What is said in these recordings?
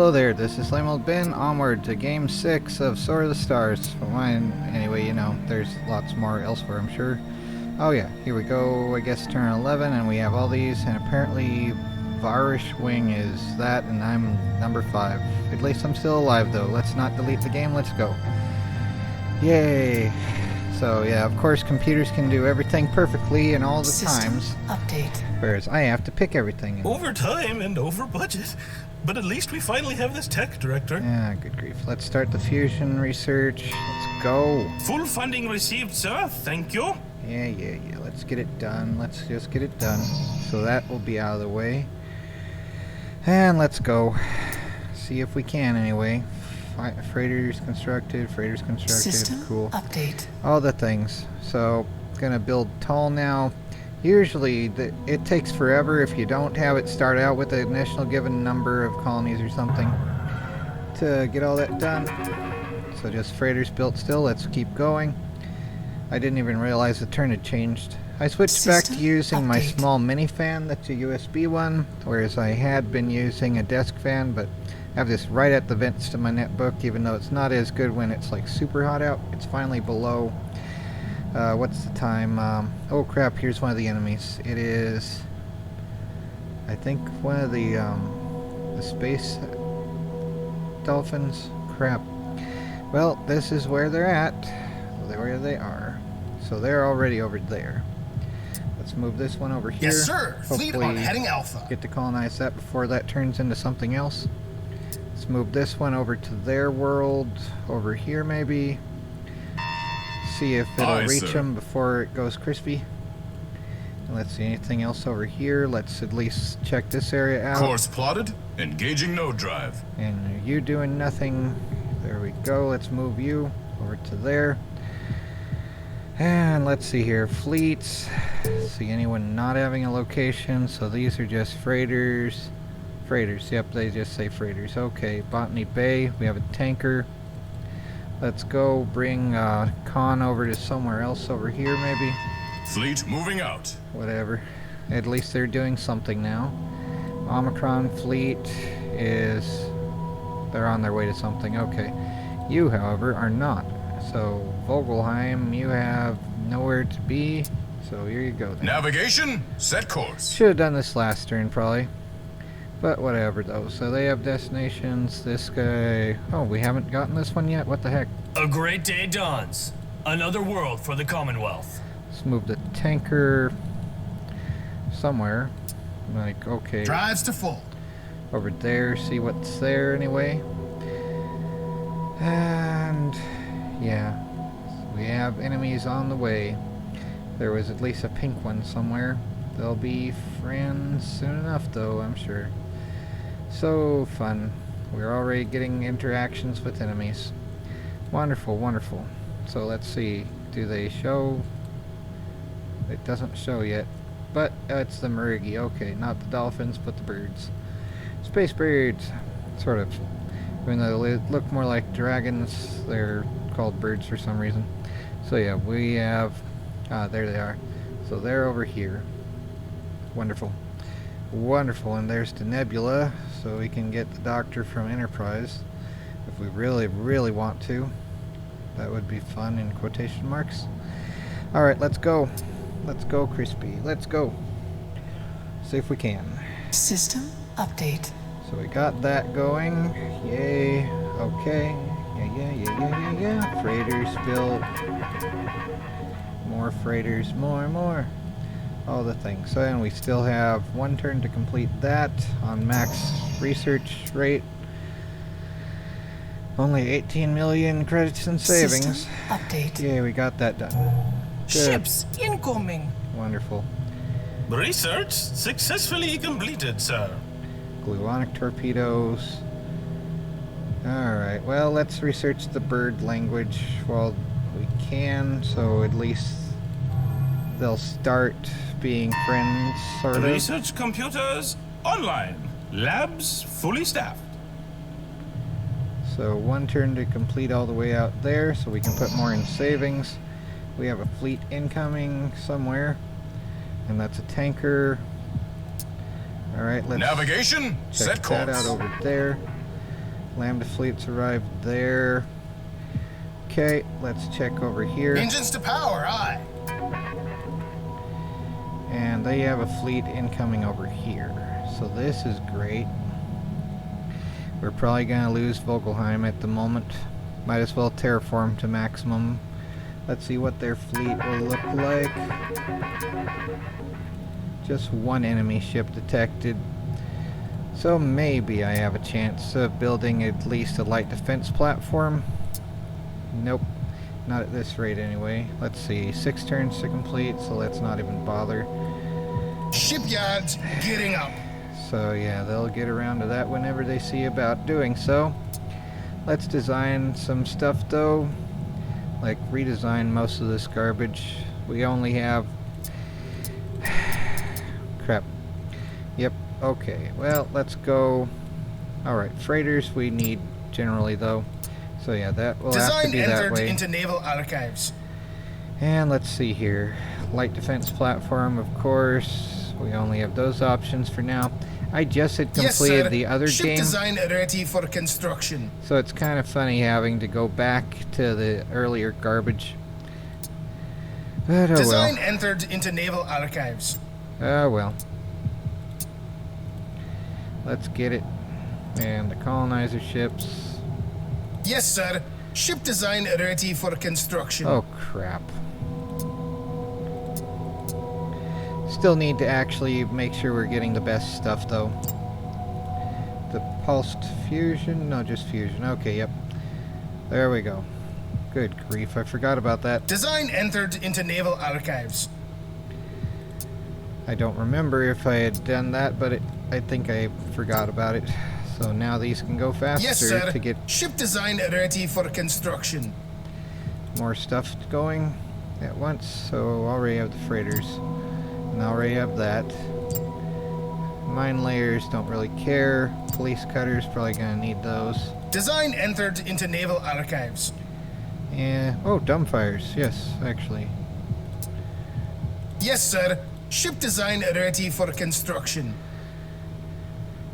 Hello there, this is Lame Old Ben, onward to Game 6 of Sword of the Stars. For mine, anyway, you know, there's lots more elsewhere, I'm sure. Oh yeah, here we go, I guess turn 11, and we have all these, and apparently Varish Wing is that, and I'm number 5. At least I'm still alive though, let's not delete the game, let's go. Yay! So yeah, of course computers can do everything perfectly and all the System times. Update. Whereas I have to pick everything. Over time and over budget. But at least we finally have this tech director. Yeah, good grief. Let's start the fusion research. Let's go. Full funding received, sir. Thank you. Yeah. Let's get it done. Let's just get it done. So that will be out of the way. And let's go. See if we can anyway. Freighters constructed. System cool. update. All the things. So, gonna build tall now. Usually, it takes forever if you don't have it start out with an initial given number of colonies or something to get all that done. So just freighters built still. Let's keep going. I didn't even realize the turn had changed. I switched back to using my small mini fan. That's a USB one, whereas I had been using a desk fan, but I have this right at the vents to my netbook, even though it's not as good when it's like super hot out. It's finally below. What's the time? Oh crap, here's one of the enemies. It is, I think, one of the space dolphins. Crap. Well, this is where they're at. Where they are. So they're already over there. Let's move this one over here. Yes, sir. Fleet on heading Alpha. Get to colonize that before that turns into something else. Let's move this one over to their world. Over here, maybe. See if it'll reach them before it goes crispy. And let's see, anything else over here. Let's at least check this area out. Course plotted. Engaging node drive. And you doing nothing. There we go. Let's move you over to there. And let's see here. Fleets. See anyone not having a location. So these are just freighters. Freighters. Yep, they just say freighters. Okay, Botany Bay. We have a tanker. Let's go bring Khan over to somewhere else over here, maybe. Fleet moving out. Whatever. At least they're doing something now. Omicron fleet is... They're on their way to something. Okay. You, however, are not. So, Vogelheim, you have nowhere to be. So, here you go then. Navigation, set course. Should have done this last turn, probably. But whatever, though. So they have destinations. This guy... Oh, we haven't gotten this one yet? What the heck? A great day dawns. Another world for the Commonwealth. Let's move the tanker somewhere. Like, okay. Drives to full. Over there, see what's there anyway. And... yeah. We have enemies on the way. There was at least a pink one somewhere. They'll be friends soon enough, though, I'm sure. So fun. We're already getting interactions with enemies. Wonderful, wonderful. So let's see. Do they show? It doesn't show yet. But it's the Marigi. Okay, not the dolphins, but the birds. Space birds. Sort of. Even though they look more like dragons, they're called birds for some reason. So yeah, we have... there they are. So they're over here. Wonderful. Wonderful, and there's the nebula, so we can get the doctor from Enterprise if we really, really want to. That would be fun, in quotation marks. Alright, let's go. Let's go, Crispy. Let's go. See if we can. System update. So we got that going. Yay. Okay. Yeah. Freighters built. More freighters. More. All the things. So, and we still have one turn to complete that on max research rate. Only 18 million credits in savings. System update. Yeah, we got that done. Good. Ships incoming. Wonderful. Research successfully completed, sir. Gluonic torpedoes. Alright, well, let's research the bird language while we can, so at least they'll start being friends, sort of. Research computers online. Labs fully staffed. So one turn to complete all the way out there, so we can put more in savings. We have a fleet incoming somewhere, and that's a tanker. Alright, let's navigation, check set that course. out over there. Lambda fleet's arrived there. Okay, let's check over here. Engines to power, aye. And they have a fleet incoming over here. So this is great. We're probably going to lose Vogelheim at the moment. Might as well terraform to maximum. Let's see what their fleet will look like. Just one enemy ship detected. So maybe I have a chance of building at least a light defense platform. Nope. Not at this rate anyway. Let's see. 6 turns to complete, so let's not even bother. Shipyards getting up. So yeah, they'll get around to that whenever they see about doing so. Let's design some stuff though. Like redesign most of this garbage. We only have... crap. Yep, okay. Well, let's go... Alright, freighters we need generally though. So yeah, that will have to be that way. Design entered into naval archives. And let's see here. Light defense platform, of course. We only have those options for now. I just had completed the other Ship game. Design ready for construction. So it's kind of funny having to go back to the earlier garbage. But oh Design well. entered into naval archives. Oh well. Let's get it. And the colonizer ships. Yes, sir. Ship design ready for construction. Oh crap. Still need to actually make sure we're getting the best stuff though. The pulsed fusion? No, just fusion. Okay, yep. There we go. Good grief, I forgot about that. Design entered into naval archives. I don't remember if I had done that, but I think I forgot about it. So now these can go faster Yes, sir. to get Ship design ready for construction. more stuff going at once. So already have the freighters. And I already have that. Mine layers don't really care. Police cutters, probably gonna need those. Design entered into naval archives. Yeah. Oh, dumbfires. Yes, actually. Yes, sir. Ship design ready for construction.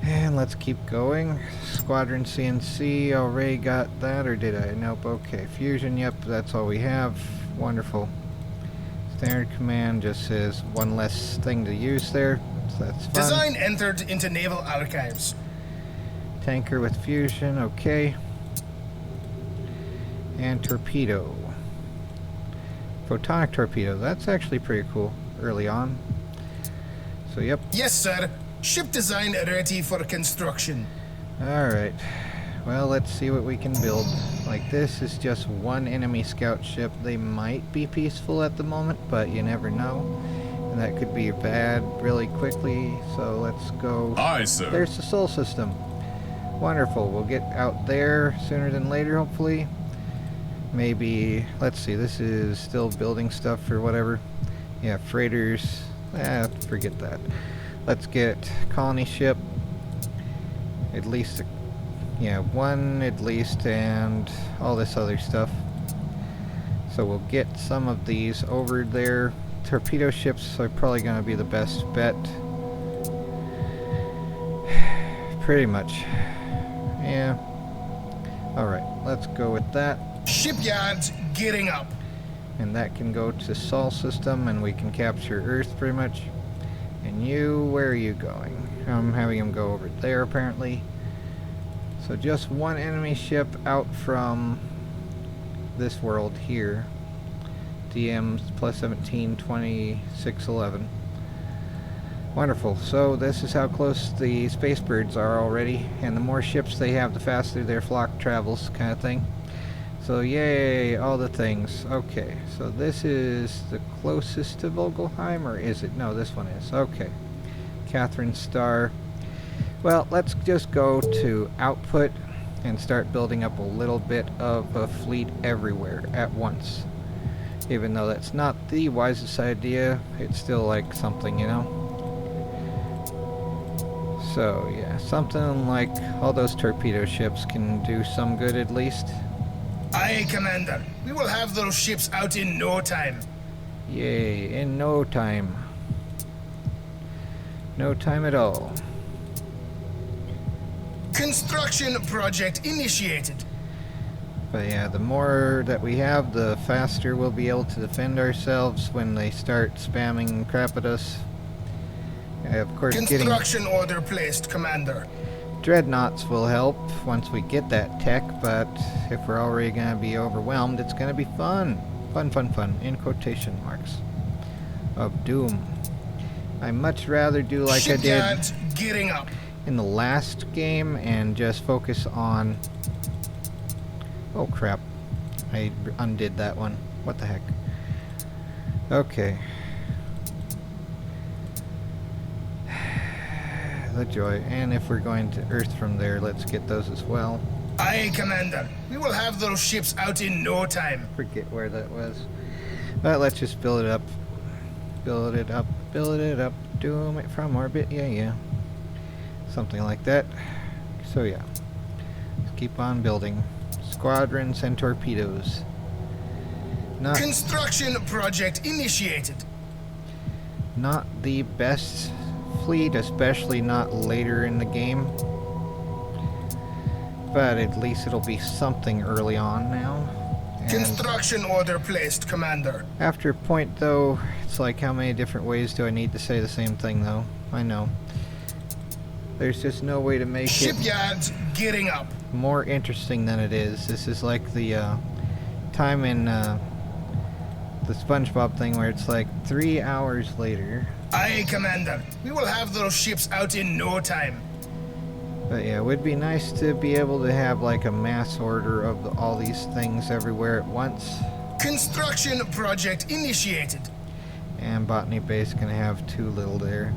And let's keep going. Squadron CNC, already got that, or did I? Nope, okay. Fusion, yep, that's all we have. Wonderful. Standard command just says one less thing to use there, so that's fine. Design entered into naval archives. Tanker with fusion, okay. And torpedo. Photonic torpedo, that's actually pretty cool early on. So, yep. Yes, sir. Ship design ready for construction. Alright. Well, let's see what we can build. Like, this is just one enemy scout ship. They might be peaceful at the moment, but you never know. And that could be bad really quickly, so let's go. Aye, sir. There's the Sol system. Wonderful. We'll get out there sooner than later, hopefully. Maybe, let's see, this is still building stuff or whatever. Yeah, freighters. Forget that. Let's get colony ship. At least, yeah, one at least, and all this other stuff. So we'll get some of these over there. Torpedo ships are probably going to be the best bet. Pretty much. Yeah. Alright, let's go with that. Shipyards getting up. And that can go to Sol system, and we can capture Earth pretty much. And you, where are you going? I'm having him go over there apparently. So just one enemy ship out from this world here. DM's plus 17, 26, 11. Wonderful. So this is how close the space birds are already. And the more ships they have, the faster their flock travels, kind of thing. So yay, all the things. Okay, so this is the closest to Vogelheim, or is it? No, this one is. Okay. Catherine Star. Well, let's just go to output and start building up a little bit of a fleet everywhere at once. Even though that's not the wisest idea, it's still like something, you know? So yeah, something like all those torpedo ships can do some good at least. Aye, Commander. We will have those ships out in no time. Yay, in no time. No time at all. Construction project initiated. But yeah, the more that we have, the faster we'll be able to defend ourselves when they start spamming crap at us. Of course, Construction order placed, Commander. dreadnoughts will help once we get that tech, but if we're already going to be overwhelmed, it's going to be fun. Fun, fun, fun, in quotation marks, of doom. I much rather do like I did Shipyards gearing up. in the last game and just focus on... Oh crap, I undid that one. What the heck? Okay. The joy. And if we're going to Earth from there, let's get those as well. Aye, Commander. We will have those ships out in no time. Forget where that was. But let's just build it up. Build it up. Build it up. Doom it from orbit. Yeah, yeah. Something like that. So yeah. Let's keep on building. Squadrons and torpedoes. Not Construction project initiated. not the best fleet, especially not later in the game. But at least it'll be something early on now. And Construction order placed, Commander. after a point, though, it's like how many different ways do I need to say the same thing, though? I know. There's just no way to make it Shipyards gearing up. more interesting than it is. This is like the time in the SpongeBob thing where it's like 3 hours later. Aye, Commander. We will have those ships out in no time. But yeah, it would be nice to be able to have like a mass order of all these things everywhere at once. Construction project initiated. And Botany Base gonna have too little there.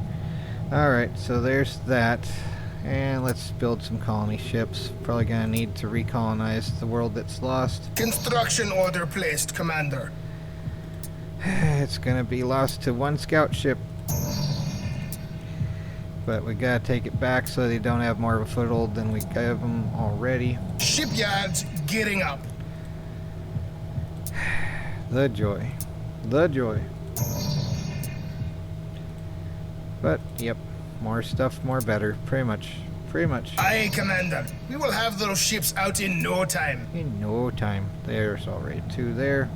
Alright, so there's that. And let's build some colony ships. Probably gonna need to recolonize the world that's lost. Construction order placed, Commander. It's gonna be lost to one scout ship. But we gotta take it back so they don't have more of a foothold than we gave them already. Shipyards gearing up. The joy. The joy. But, yep. More stuff, more better. Pretty much. Pretty much. Aye, Commander. We will have those ships out in no time. In no time. There's already two there.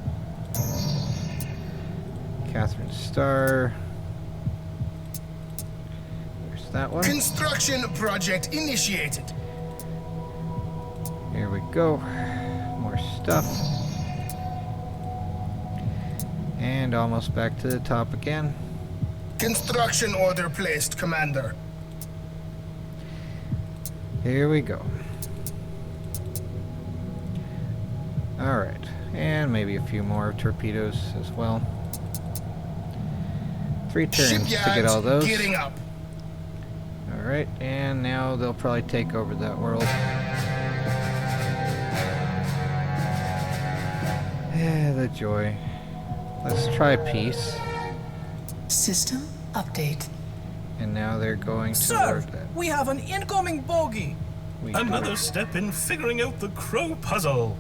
Catherine Star. There's that one. Construction project initiated. Here we go. More stuff. And almost back to the top again. Construction order placed, Commander. Here we go. Alright. And maybe a few more torpedoes as well. 3 turns to get all those. Gearing up. Alright, and now they'll probably take over that world. Yeah, the joy. Let's try peace. System update. And now they're going Sir, toward that. we have an incoming bogey. We Another step in figuring out the crow puzzle.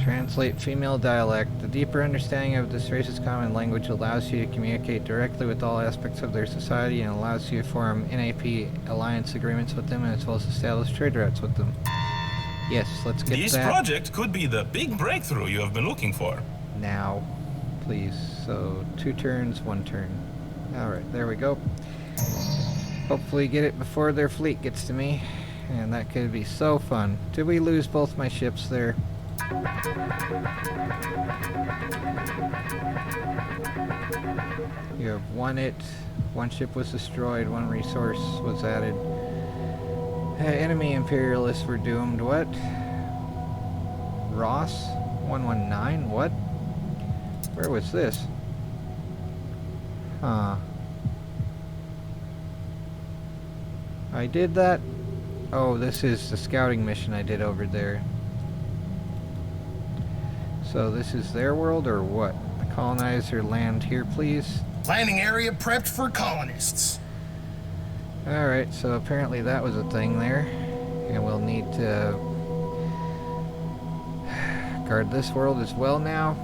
Translate female dialect. The deeper understanding of this race's common language allows you to communicate directly with all aspects of their society and allows you to form NAP alliance agreements with them as well as establish trade routes with them. Yes, let's get This that project could be the big breakthrough you have been looking for. now, please. So 2 turns, 1 turn. Alright, there we go. Hopefully get it before their fleet gets to me. And that could be so fun. Did we lose both my ships there? You have won it. 1 ship was destroyed, 1 resource was added. Enemy imperialists were doomed. What? Ross? 119? What? Where was this? Huh. I did that? Oh, this is the scouting mission I did over there. So this is their world or what? Colonizer land here, please. Landing area prepped for colonists. Alright, so apparently that was a thing there. And we'll need to guard this world as well now.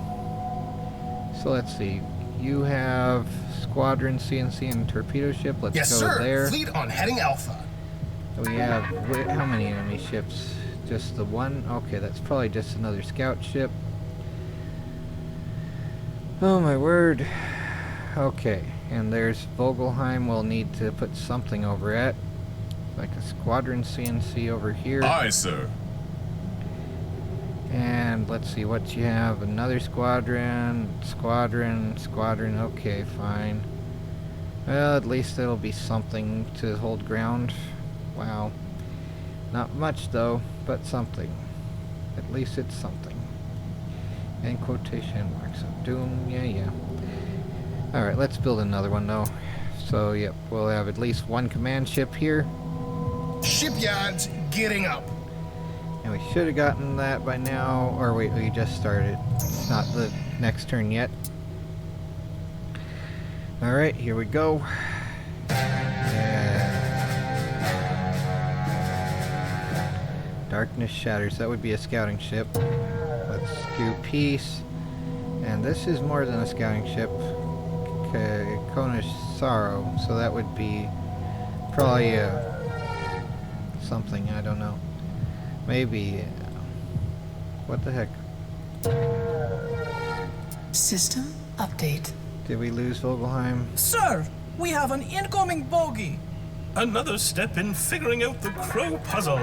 So let's see. You have squadron, CNC, and torpedo ship. Let's Yes, go sir. there. Fleet on heading Alpha. We have, how many enemy ships? Just the one? Okay, that's probably just another scout ship. Oh my word. Okay, and there's Vogelheim we'll need to put something over at. Like a squadron CNC over here. Aye, sir. And let's see what you have. Another squadron. Okay, fine. Well, at least it'll be something to hold ground. Wow. Not much though, but something. At least it's something. And quotation marks of doom. Yeah. Alright, let's build another one though. So, yep, we'll have at least one command ship here. Shipyards gearing up. And we should have gotten that by now. Or wait, we just started. It's not the next turn yet. Alright, here we go. Darkness shatters. That would be a scouting ship. Let's do peace. And this is more than a scouting ship. Konish Sorrow. So that would be probably something, I don't know. Maybe. What the heck? System update. Did we lose Vogelheim? Sir, we have an incoming bogey. Another step in figuring out the crow puzzle.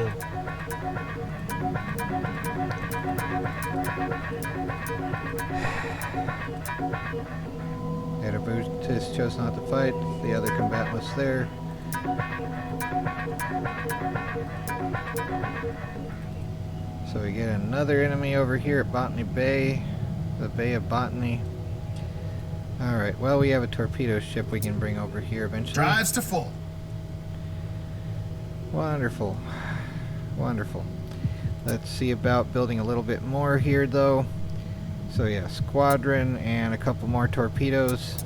Erebustis chose not to fight. The other combatant was there. So we get another enemy over here at Botany Bay. The Bay of Botany. Alright, well we have a torpedo ship we can bring over here eventually. Drives to full. Wonderful. Wonderful. Let's see about building a little bit more here though. So yeah, squadron and a couple more torpedoes.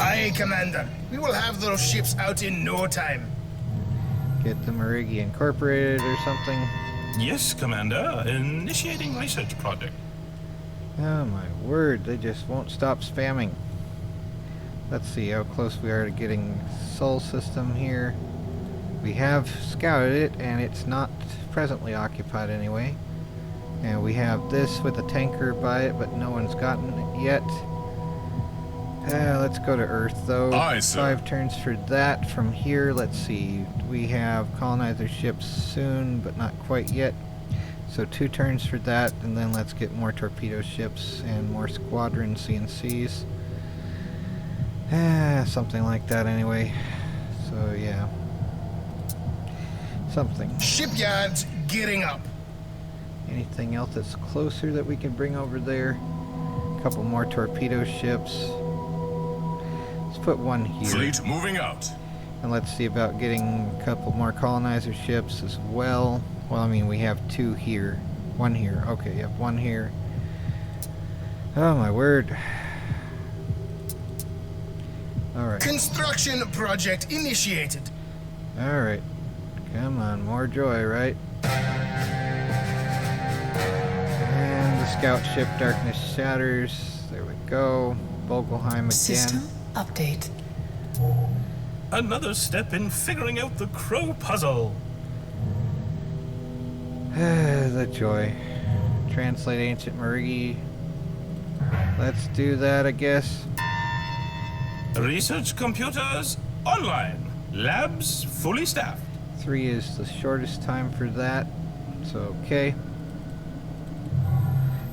Aye, Commander. We will have those ships out in no time. Get the Marigi Incorporated or something. Yes, Commander. Initiating research project. Oh my word, they just won't stop spamming. Let's see how close we are to getting Sol System here. We have scouted it and it's not presently occupied anyway. And we have this with a tanker by it, but no one's gotten it yet. Let's go to Earth though. Aye, sir. 5 turns for that. From here, let's see. We have colonizer ships soon, but not quite yet. So 2 turns for that, and then let's get more torpedo ships and more squadron CNCs. Something like that anyway. So yeah. Something. Shipyards gearing up. Anything else that's closer that we can bring over there? A couple more torpedo ships. Let's put one here. Fleet moving out. And let's see about getting a couple more colonizer ships as well. Well, I mean, we have 2 here. 1 here. Okay, you have 1 here. Oh, my word. Alright. Construction project initiated. Alright. Come on, more joy, right? And the scout ship Darkness Shatters. There we go. Vogelheim again. System update. Another step in figuring out the crow puzzle. The joy. Translate Ancient Marigi. Let's do that, I guess. Research computers online. Labs fully staffed. 3 is the shortest time for that. So, okay.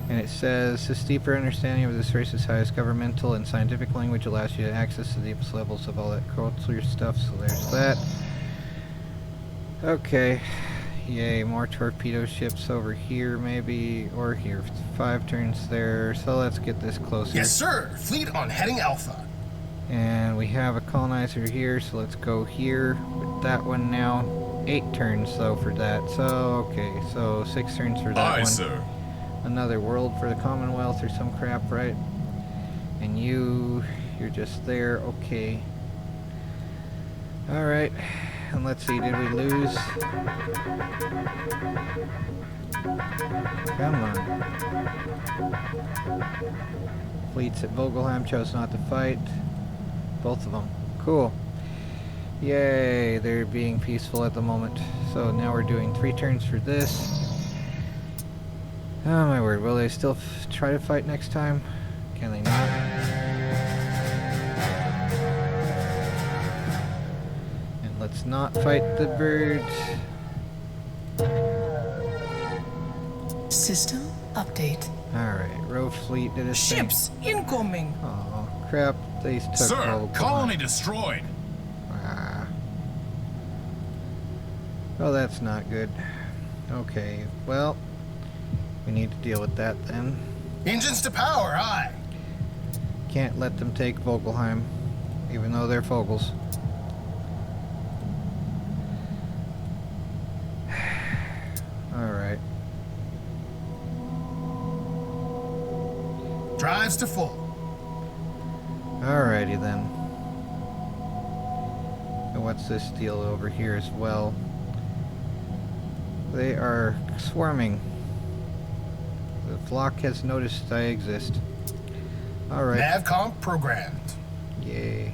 And it says, this deeper understanding of this race's highest governmental and scientific language allows you to access the deepest levels of all that culture stuff. So there's that. Okay. Yay, more torpedo ships over here maybe, or here. 5 turns there. So let's get this closer. Yes, sir. Fleet on heading Alpha. And we have a colonizer here, so let's go here with that one now. 8 turns though for that. So, okay, so 6 turns for that Aye, one. sir. Another world for the Commonwealth or some crap, right? And you're just there, okay. Alright, and let's see, did we lose? Come on. Fleets at Vogelheim chose not to fight. Both of them. Cool. Yay, they're being peaceful at the moment. So now we're doing 3 turns for this. Oh my word, will they still try to fight next time? Can they not? And let's not fight the birds. System update. Alright, rogue fleet did a Ships incoming. Oh crap, they took Sir, all the colony destroyed. Ah. Oh, that's not good. Okay, well, we need to deal with that then. Engines to power, aye. Can't let them take Vogelheim, even though they're Vogels. Alright. Drives to full. Alrighty then. And what's this deal over here as well? They are swarming. The flock has noticed I exist. Alright. Navcom programmed. Yay.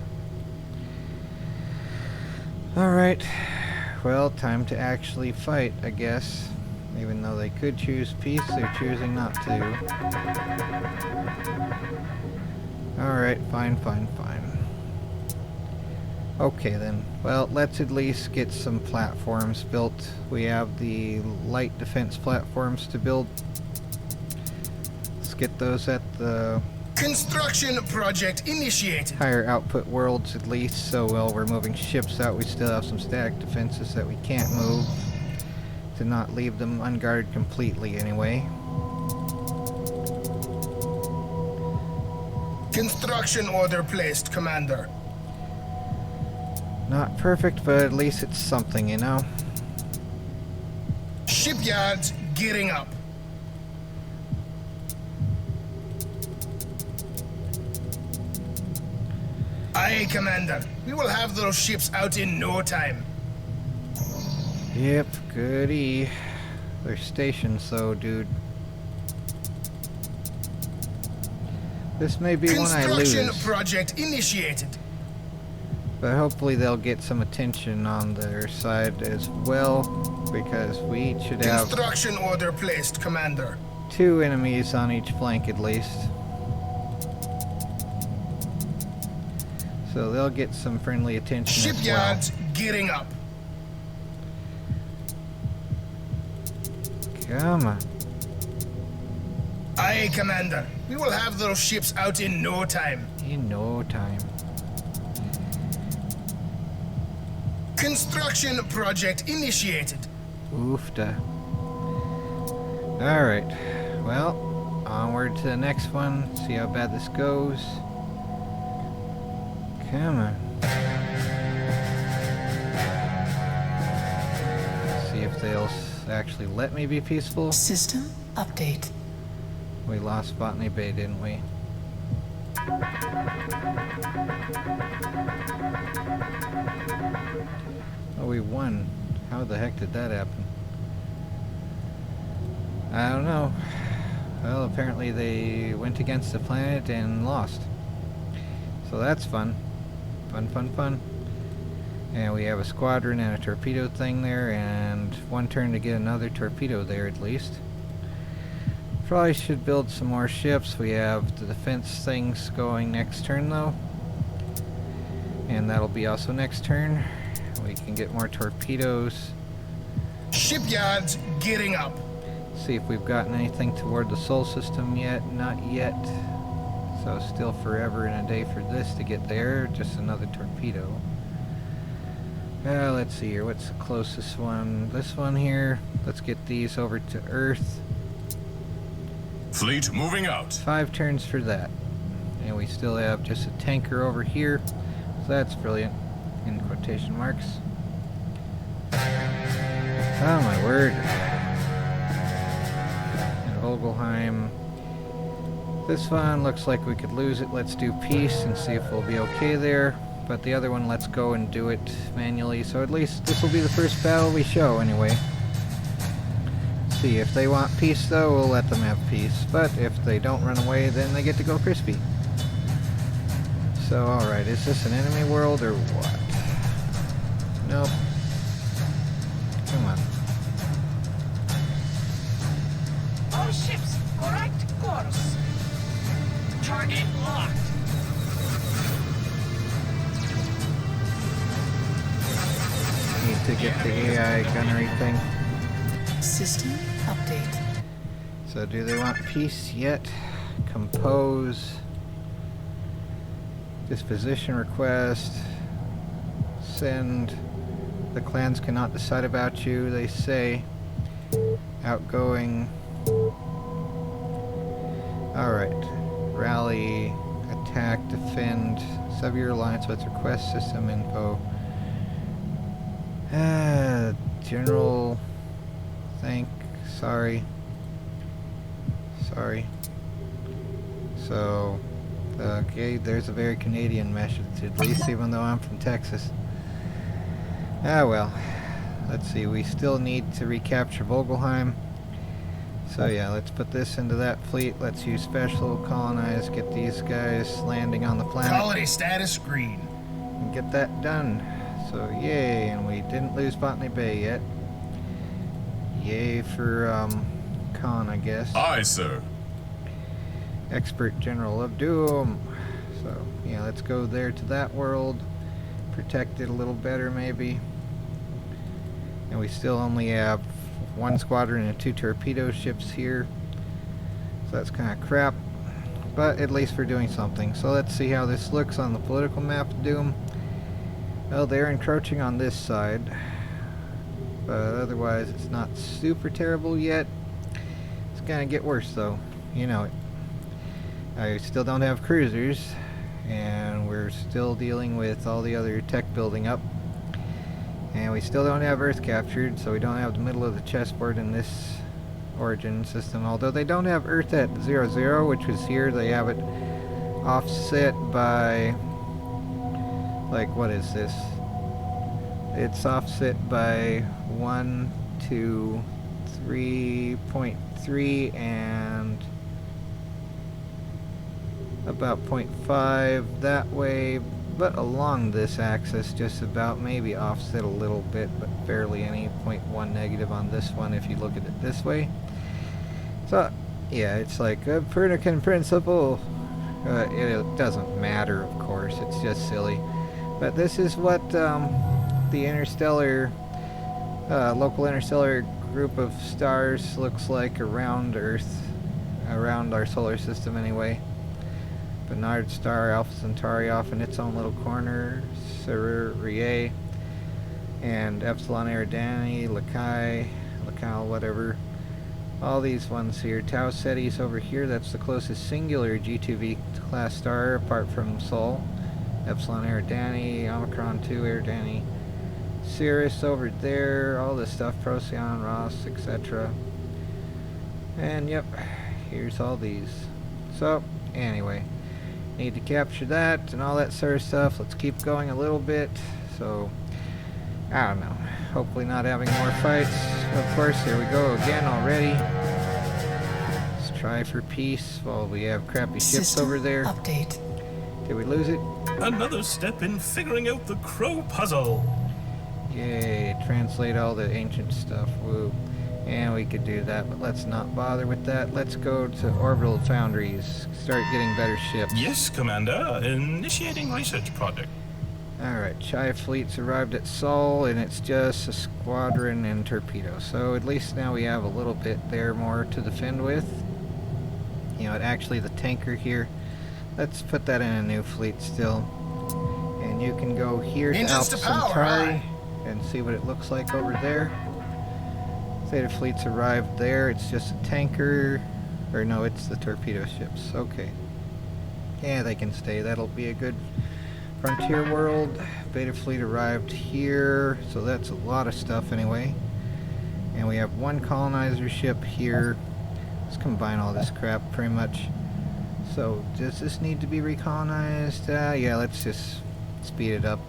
Alright. Well, time to actually fight, I guess. Even though they could choose peace, they're choosing not to. Alright, fine. Okay then. Well, let's at least get some platforms built. We have the light defense platforms to build. Let's get those at the Construction project initiated. higher output worlds at least, so while we're moving ships out we still have some static defenses that we can't move, to not leave them unguarded completely anyway. Construction order placed, Commander. Not perfect, but at least it's something, you know? Shipyards gearing up. Aye, Commander. We will have those ships out in no time. Yep, goody. They're stations though, dude. This may be one I Construction lose, project initiated. but hopefully they'll get some attention on their side as well, because we should have Construction order placed, Commander. 2 enemies on each flank at least. So they'll get some friendly attention as well. Shipyards gearing up. Come on. Aye, Commander. We will have those ships out in no time. In no time. Construction project initiated. Oofda. Alright. Well, onward to the next one. See how bad this goes. Come on. See if they'll actually let me be peaceful. System update. We lost Botany Bay, didn't we? Oh, we won. How the heck did that happen? I don't know. Well, apparently they went against the planet and lost. So that's fun. Fun. And we have a squadron and a torpedo thing there, and 1 turn to get another torpedo there at least. Probably should build some more ships. We have the defense things going next turn though. And that'll be also next turn. We can get more torpedoes. Shipyards gearing up. See if we've gotten anything toward the Sol system yet. Not yet. So still forever and a day for this to get there. Just another torpedo. Let's see here. What's the closest one? This one here. Let's get these over to Earth. Fleet moving out. 5 turns for that. And we still have just a tanker over here. So that's brilliant. In quotation marks. Oh my word. And Vogelheim. This one looks like we could lose it. Let's do peace and see if we'll be okay there. But the other one, let's go and do it manually. So at least this will be the first battle we show anyway. See, if they want peace though, we'll let them have peace. But if they don't run away, then they get to go crispy. So alright, is this an enemy world or what? Nope. Come on. All ships, correct course. Target locked. Need to get the AI gunnery thing. System update. So do they want peace yet? Compose. Disposition request. Send. The clans cannot decide about you, they say. Outgoing. Alright. Rally. Attack. Defend. Sub your alliance with request system info. General. Sorry. So, okay, there's a very Canadian message, at least, even though I'm from Texas. Ah, well. Let's see, we still need to recapture Vogelheim. So yeah, let's put this into that fleet. Let's use special, colonize, get these guys landing on the planet. Colony status green. And get that done. So yay, and we didn't lose Botany Bay yet. Yay for Khan, I guess. Aye, sir. Expert General of Doom. So yeah, let's go there to that world. Protect it a little better maybe. And we still only have 1 squadron and 2 torpedo ships here. So that's kind of crap. But at least we're doing something. So let's see how this looks on the political map of Doom. Well, they're encroaching on this side. But otherwise it's not super terrible yet. It's gonna get worse though. You know it. I still don't have cruisers. And we're still dealing with all the other tech building up. And we still don't have Earth captured, so we don't have the middle of the chessboard in this origin system. Although they don't have Earth at 00, which was here, they have it offset by, like, what is this? It's offset by 1, 2, 3.3 and about 0.5 that way. But along this axis, just about, maybe offset a little bit, but barely any. 0.1 negative on this one if you look at it this way. So, yeah, it's like a Copernican principle. It doesn't matter, of course, it's just silly. But this is what the interstellar, local interstellar group of stars looks like around Earth, around our solar system anyway. Bernard Star, Alpha Centauri off in its own little corner, Sirius, and Epsilon Eridani, Lacaille, whatever. All these ones here. Tau Cetus over here, that's the closest singular G2V class star apart from Sol. Epsilon Eridani, Omicron 2 Eridani. Sirius over there, all this stuff, Procyon, Ross, etc. And yep, here's all these. So, anyway. Need to capture that and all that sort of stuff. Let's keep going a little bit. So, I don't know. Hopefully not having more fights. Of course, here we go again already. Let's try for peace while we have crappy ships System over there. update. Did we lose it? Another step in figuring out the crow puzzle. Yay, translate all the ancient stuff. Woo. And we could do that, but let's not bother with that. Let's go to orbital foundries. Start getting better ships. Yes, Commander. Initiating research project. Alright, Chai fleet's arrived at Sol, and it's just a squadron and torpedoes. So at least now we have a little bit there more to defend with. You know, actually the tanker here. Let's put that in a new fleet still. And you can go here to Engines Alpha to power, Centauri aye. and see what it looks like over there. Theta fleet's arrived there. It's just a tanker. Or no, it's the torpedo ships. Okay. Yeah, they can stay. That'll be a good frontier world. Beta fleet arrived here. So that's a lot of stuff anyway. And we have 1 colonizer ship here. Let's combine all this crap pretty much. So does this need to be recolonized? Yeah, let's just speed it up.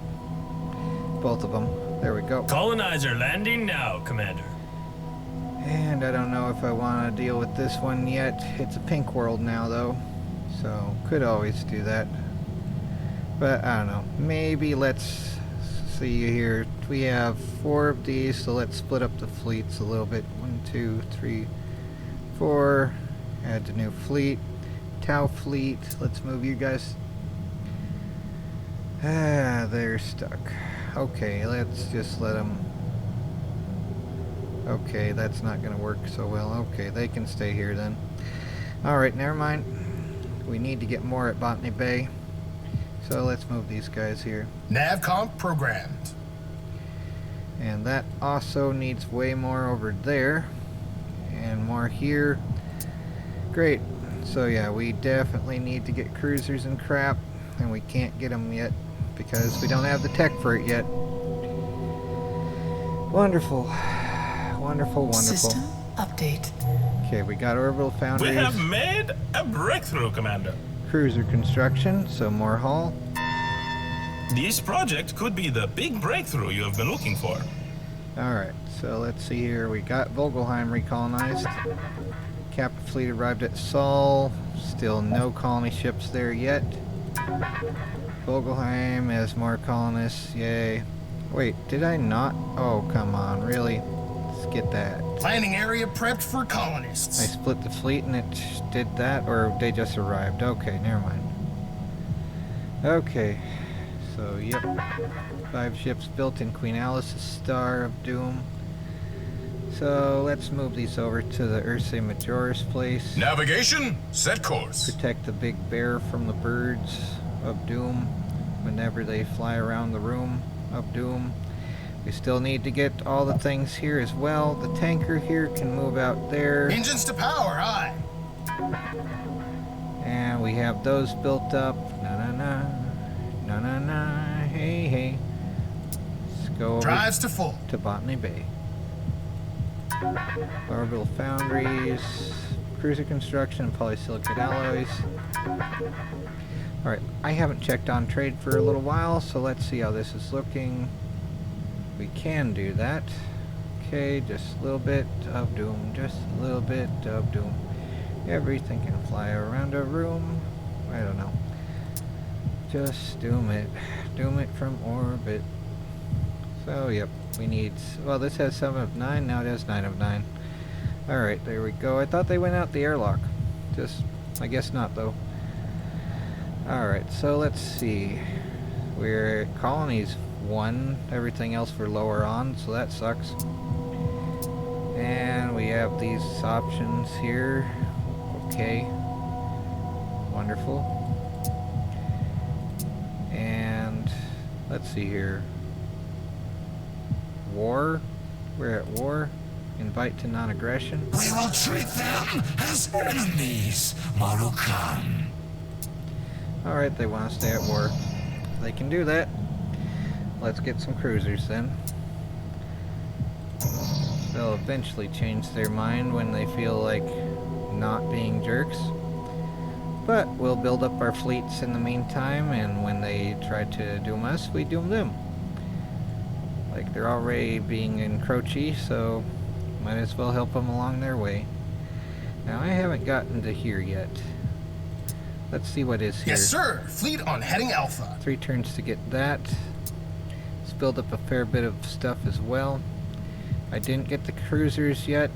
Both of them. There we go. Colonizer landing now, Commander. And I don't know if I want to deal with this one yet. It's a pink world now, though. So, could always do that. But, I don't know. Maybe let's see here. We have 4 of these, so let's split up the fleets a little bit. 1, 2, 3, 4. Add the new fleet. Tau fleet. Let's move you guys. Ah, they're stuck. Okay, let's just let them. Okay, that's not going to work so well. Okay, they can stay here then. Alright, never mind. We need to get more at Botany Bay. So let's move these guys here. Navcomp programmed. And that also needs way more over there. And more here. Great. So yeah, we definitely need to get cruisers and crap. And we can't get them yet because we don't have the tech for it yet. Wonderful. Wonderful, wonderful. System update. Okay, we got orbital foundries. We have made a breakthrough, Commander. Cruiser construction, so more hull. This project could be the big breakthrough you have been looking for. Alright, so let's see here. We got Vogelheim recolonized. Captain fleet arrived at Sol. Still no colony ships there yet. Vogelheim has more colonists. Yay. Wait, did I not? Oh, come on, really? Let's get that. Planning area prepped for I colonists. split the fleet and it did that, or they just arrived. Okay, never mind. Okay, so yep. 5 ships built in Queen Alice's Star of Doom. So let's move these over to the Ursa Majoris place. Navigation, set course. Protect the big bear from the birds of Doom whenever they fly around the room of Doom. We still need to get all the things here as well. The tanker here can move out there. Engines to power, aye. And we have those built up. Na-na-na. Na-na-na. Hey, hey. Let's go over Drives to full. to Botany Bay. Orbital foundries, cruiser construction, and polysilicate alloys. Alright, I haven't checked on trade for a little while, so let's see how this is looking. We can do that. Okay, just a little bit of Doom, just a little bit of Doom. Everything can fly around a room. I don't know. Just Doom it. Doom it from orbit. So, yep, we need... Well, this has 7 of 9, now it has 9 of 9. Alright, there we go. I thought they went out the airlock. Just, I guess not, though. Alright, so let's see. We're at colonies 1. Everything else we're lower on, so that sucks. And we have these options here. Okay. Wonderful. And let's see here. War. We're at war. Invite to non-aggression. We will treat them as enemies, Marukan. Alright, they want to stay at war. They can do that. Let's get some cruisers then. They'll eventually change their mind when they feel like not being jerks. But we'll build up our fleets in the meantime, and when they try to doom us, we doom them. Like, they're already being encroachy, so might as well help them along their way. Now, I haven't gotten to here yet. Let's see what is here. Yes, sir. Fleet on heading Alpha. 3 turns to get that. Let's build up a fair bit of stuff as well. I didn't get the cruisers yet,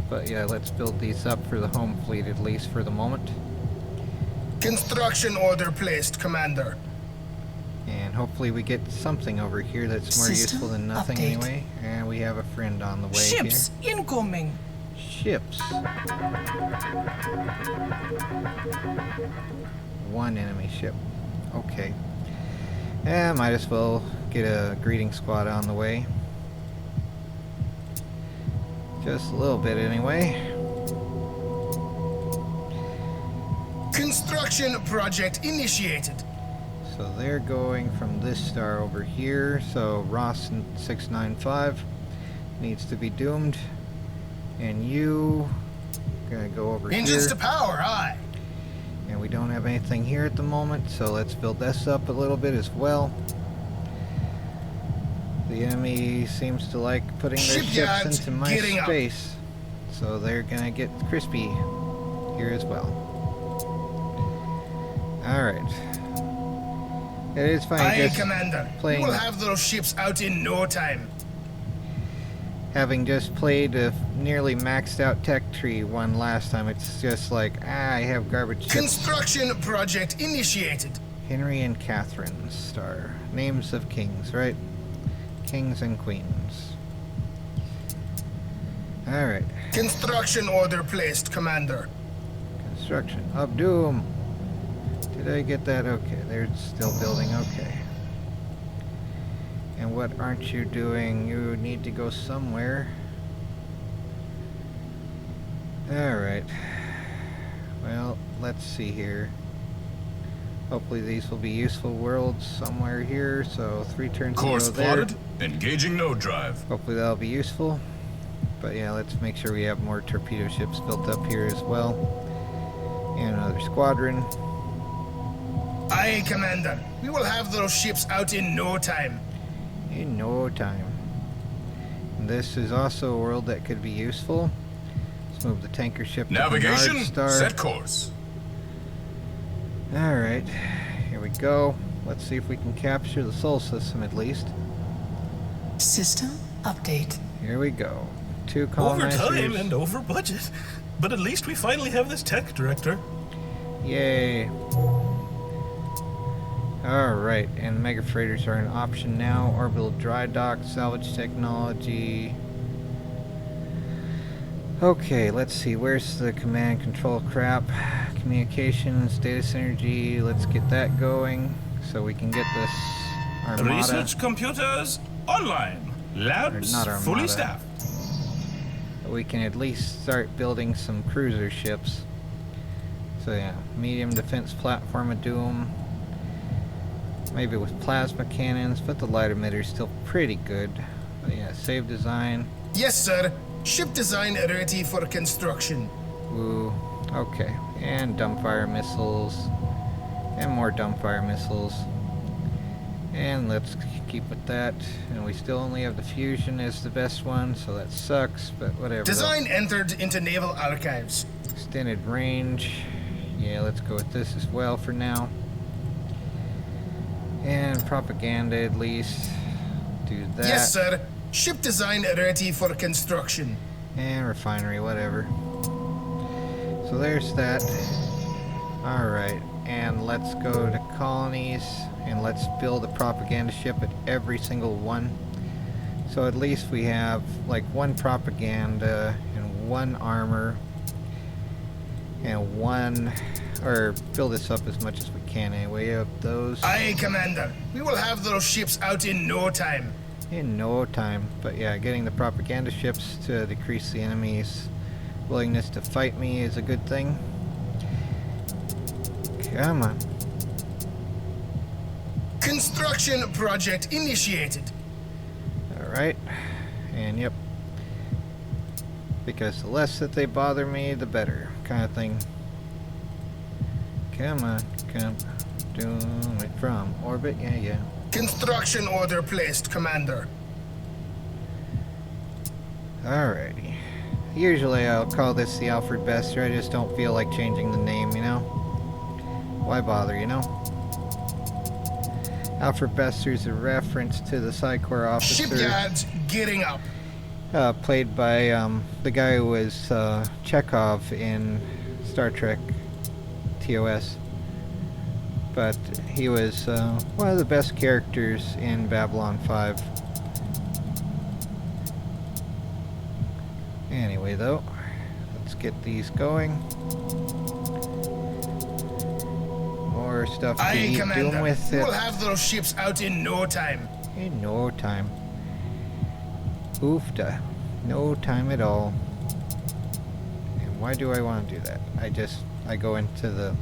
but yeah, let's build these up for the home fleet at least for the moment. Construction order placed, Commander. And hopefully we get something over here that's more System useful than nothing update. anyway. And we have a friend on the way Ships incoming. here. Ships. 1 enemy ship. Okay. And might as well get a greeting squad on the way. Just a little bit anyway. Construction project initiated. So they're going from this star over here. So Ross 695 needs to be doomed. And you gonna go over Engines here. to power, aye. And we don't have anything here at the moment, so let's build this up a little bit as well. The enemy seems to like putting their Shipyard ships into my getting up. space. So they're gonna get crispy here as well. Alright. It is funny Aye, just Commander. playing, We will have those ships out in no time. having just played a nearly maxed out tech tree one last time. It's just like, I have garbage ships. Construction project initiated. Henry and Catherine star. Names of kings, right? Kings and queens. Alright. Construction order placed, Commander. Construction of Doom. Did I get that? Okay, they're still building. Okay. And what aren't you doing? You need to go somewhere. Alright. Well, let's see here. Hopefully these will be useful worlds somewhere here. So 3 turns to Course go there. plotted. Engaging node drive. Hopefully that'll be useful. But yeah, let's make sure we have more torpedo ships built up here as well. And another squadron. Aye, Commander. We will have those ships out in no time. In no time. And this is also a world that could be useful. Let's move the tanker ship to Navigation. Bernard Star. Set course. Alright, here we go. Let's see if we can capture the Sol system at least. System update. Here we go. 2 Over colonizers. time and over budget. But at least we finally have this tech director. Yay. Alright, and mega freighters are an option now. Orbital dry dock, salvage technology. Okay, let's see. Where's the command control crap? Communications, data synergy. Let's get that going so we can get this armada. Research computers online. Labs Or not fully armada. staffed. We can at least start building some cruiser ships. So yeah, medium defense platform of Doom. Maybe with plasma cannons, but the light emitter is still pretty good. But yeah, save design. Yes, sir. Ship design ready for construction. Woo. Okay. And dumbfire missiles. And more dumbfire missiles. And let's keep with that. And we still only have the fusion as the best one, so that sucks, but whatever. Design entered into naval archives. Extended range. Yeah, let's go with this as well for now. And propaganda at least. Do that. Yes, sir. Ship design ready for construction. And refinery, whatever. So there's that. Alright, and let's go to colonies and let's build a propaganda ship at every single one. So at least we have like 1 propaganda and 1 armor and 1, or build this up as much as we can anyway, of those. Aye, Commander. We will have those ships out in no time. In no time. But yeah, getting the propaganda ships to decrease the enemy's willingness to fight me is a good thing. Come on. Construction project initiated. Alright. And yep. Because the less that they bother me, the better, kind of thing. Come on. Come. Doing it from orbit. Yeah, yeah. Construction order placed, Commander. Alrighty. Usually I'll call this the Alfred Bester. I just don't feel like changing the name, you know? Why bother, you know? Alfred Bester is a reference to the Psychor officer. Shipyards gearing up. Played by the guy who was Chekhov in Star Trek TOS. But he was one of the best characters in Babylon 5. Anyway, though, let's get these going. More stuff to Aye, keep Commander. doing with We it. will have those ships out in no time. In no time. Oofda. No time at all. And why do I want to do that? I go into the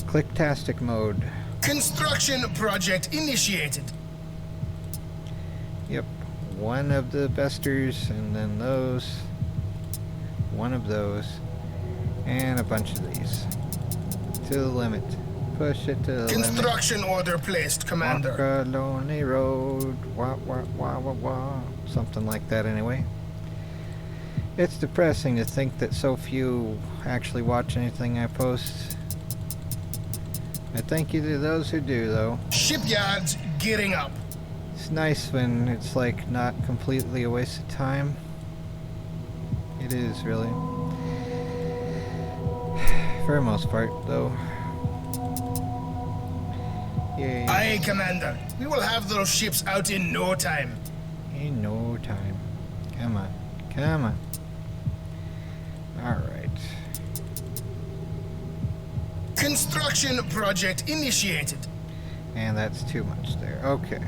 clicktastic mode. Construction project initiated. Yep. 1 of the besters, and then those. 1 of those. And a bunch of these. To the limit. Push it to the limit. Construction order placed, Commander. Walk a lonely road. Wah, wah, wah, wah, wah. Something like that anyway. It's depressing to think that so few actually watch anything I post. I thank you to those who do, though. Shipyards gearing up. It's nice when it's like not completely a waste of time. It is, really. For the most part, though. Yay. Aye, Commander. We will have those ships out in no time. In no time. Come on. Come on. Alright. Construction project initiated. And that's too much there. Okay.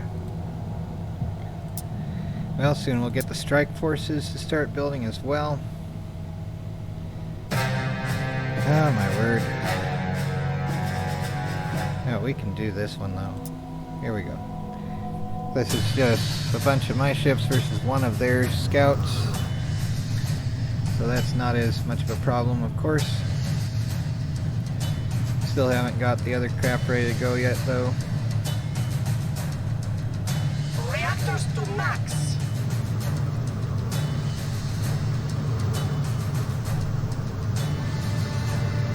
Well, soon we'll get the strike forces to start building as well. Oh my word. Yeah, we can do this one though. Here we go. This is just a bunch of my ships versus one of their scouts. So that's not as much of a problem, of course. Still haven't got the other crap ready to go yet though. Reactors to max.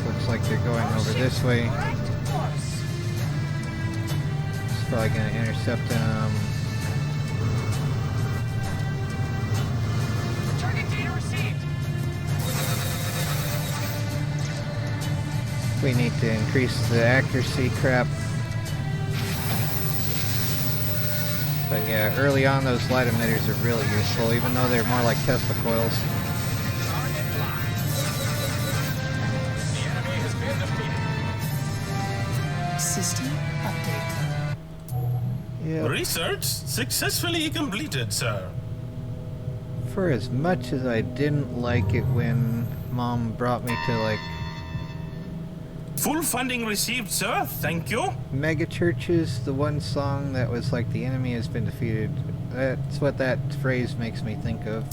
Looks like they're going over this way. Correct course. It's probably going to intercept them. Target data received. We need to increase the accuracy crap. But yeah, early on those light emitters are really useful, even though they're more like Tesla coils. System update. Yeah. Research successfully completed, sir. For as much as I didn't like it when Mom brought me to like Full funding received, sir. Thank you. mega churches, the one song that was like the enemy has been defeated, that's what that phrase makes me think of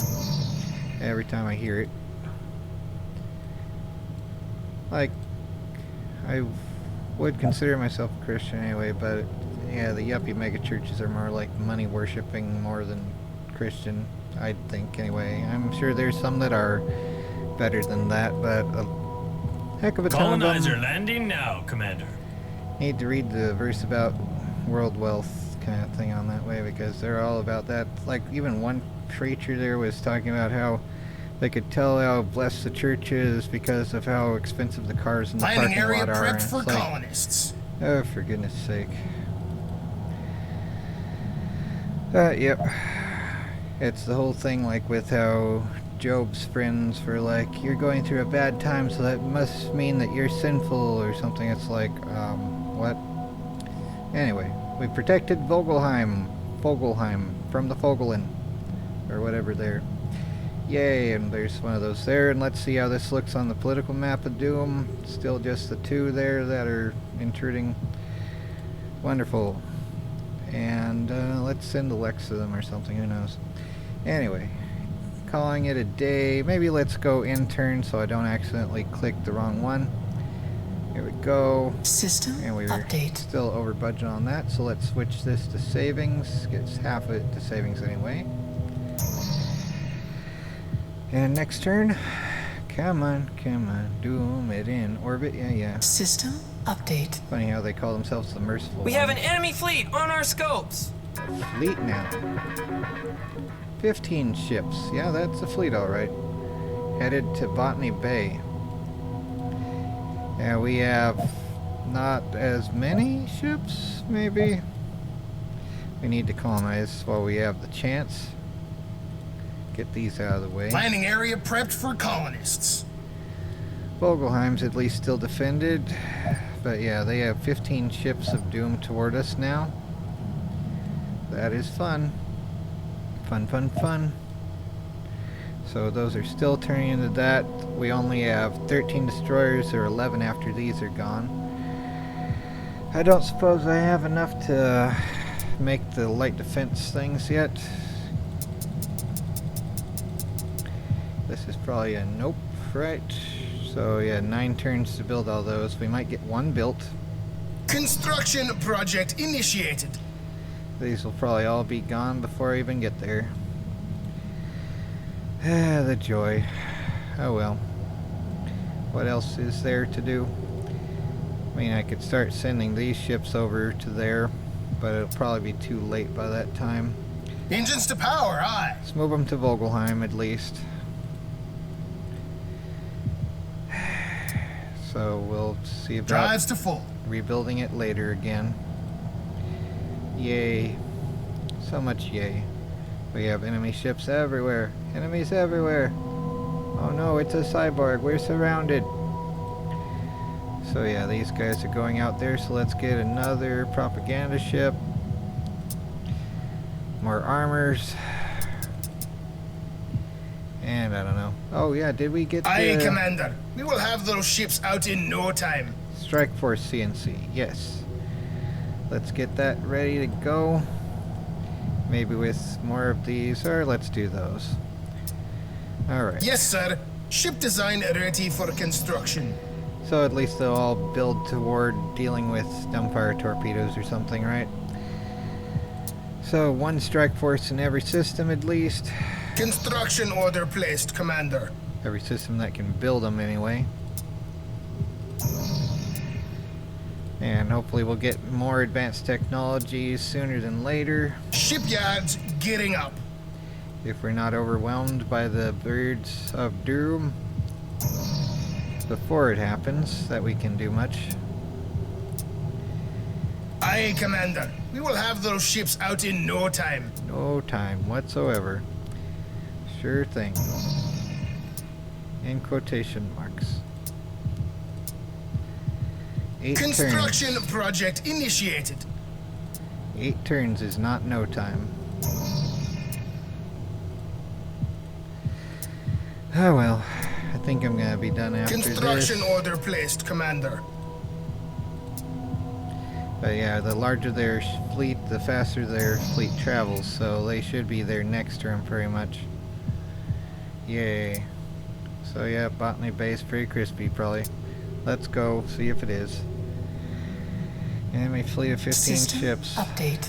every time I hear it. Like, I would consider myself a Christian anyway, but yeah, the yuppie mega churches are more like money worshipping more than Christian, I think anyway. I'm sure there's some that are better than that, but heck of a ton of Colonizer them landing now, Commander. need to read the verse about world wealth kind of thing on that way, because they're all about that. Like even one preacher there was talking about how they could tell how blessed the church is because of how expensive the cars in the Planning parking area lot are. prepped and for it's like, colonists. oh, for goodness sake. Yep. It's the whole thing like with how Job's friends were like, you're going through a bad time, so that must mean that you're sinful or something. It's like, what? Anyway, we protected Vogelheim from the Vogelin, or whatever there. Yay, and there's one of those there, and let's see how this looks on the political map of Doom. Still just the two there that are intruding. Wonderful. And let's send Alexa to them or something, who knows. Anyway, calling it a day. Maybe let's go intern so I don't accidentally click the wrong one. Here we go. System And we were update. still over budget on that, so let's switch this to savings. Gets half of it to savings anyway. And next turn. Come on, Doom it in orbit. Yeah. System update. Funny how they call themselves the merciful We have an ones. enemy fleet on our scopes. Fleet now. 15 ships. Yeah, that's a fleet, alright. Headed to Botany Bay. Yeah, we have not as many ships, maybe. We need to colonize while we have the chance. Get these out of the way. Planning area prepped for colonists. Vogelheim's at least still defended. But yeah, they have 15 ships of doom toward us now. That is fun. Fun. So those are still turning into that. We only have 13 destroyers, or 11 after these are gone. I don't suppose I have enough to make the light defense things yet. This is probably a nope, right? So yeah, 9 turns to build all those. We might get one built. Construction project initiated. These will probably all be gone before I even get there. Ah, the joy. Oh well. What else is there to do? I mean, I could start sending these ships over to there, but it'll probably be too late by that time. Engines to power, aye. Let's move them to Vogelheim at least. So we'll see about Drives to full. rebuilding it later again. Yay. So much yay. We have enemy ships everywhere. Enemies everywhere. Oh no, it's a cyborg. We're surrounded. So yeah, these guys are going out there, so let's get another propaganda ship. More armors. And I don't know. Oh yeah, did we get Aye, the Commander. We will have those ships out in no time. Strike Force CNC? Yes. Let's get that ready to go. Maybe with more of these, or let's do those. Alright. Yes, sir. Ship design ready for construction. So at least they'll all build toward dealing with dumbfire torpedoes or something, right? So one strike force in every system at least. Construction order placed, Commander. Every system that can build them anyway. And hopefully we'll get more advanced technologies sooner than later. Shipyards gearing up. If we're not overwhelmed by the birds of doom before it happens, that we can do much. Aye, Commander. We will have those ships out in no time. No time whatsoever. Sure thing. In quotation marks. 8 Construction turns. project initiated. 8 turns is not no time. Oh well. I think I'm gonna be done after Construction this. order placed, Commander. But yeah, the larger their fleet, the faster their fleet travels, so they should be there next turn pretty much. Yay. So yeah, Botany Base, pretty crispy probably. Let's go, see if it is. Enemy fleet of 15 System ships. update.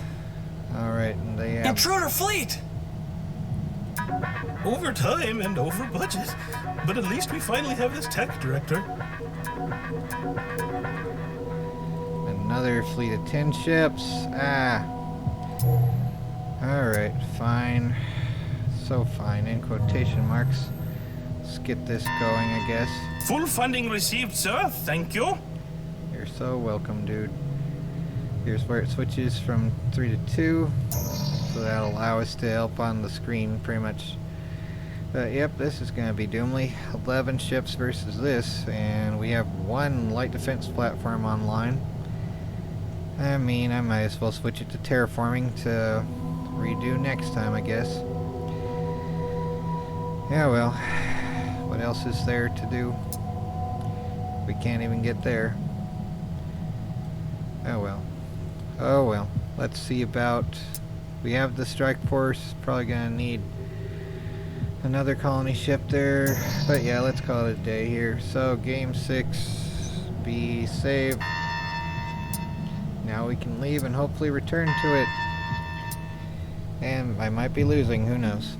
Alright, and they have... Intruder fleet! Over time and over budget. But at least we finally have this tech director. Another fleet of 10 ships. Ah. Alright, fine. So fine, in quotation marks. Let's get this going, I guess. Full funding received, sir. Thank you. You're so welcome, dude. Here's where it switches from 3 to 2. So that'll allow us to help on the screen, pretty much. But yep, this is going to be doomly. 11 ships versus this, and we have 1 light defense platform online. I mean, I might as well switch it to terraforming to redo next time, I guess. Yeah, well, what else is there to do? We can't even get there. Oh well. Oh well. Let's see about... We have the strike force. Probably gonna need another colony ship there. But yeah, let's call it a day here. So, game 6. Be saved. Now we can leave and hopefully return to it. And I might be losing, who knows.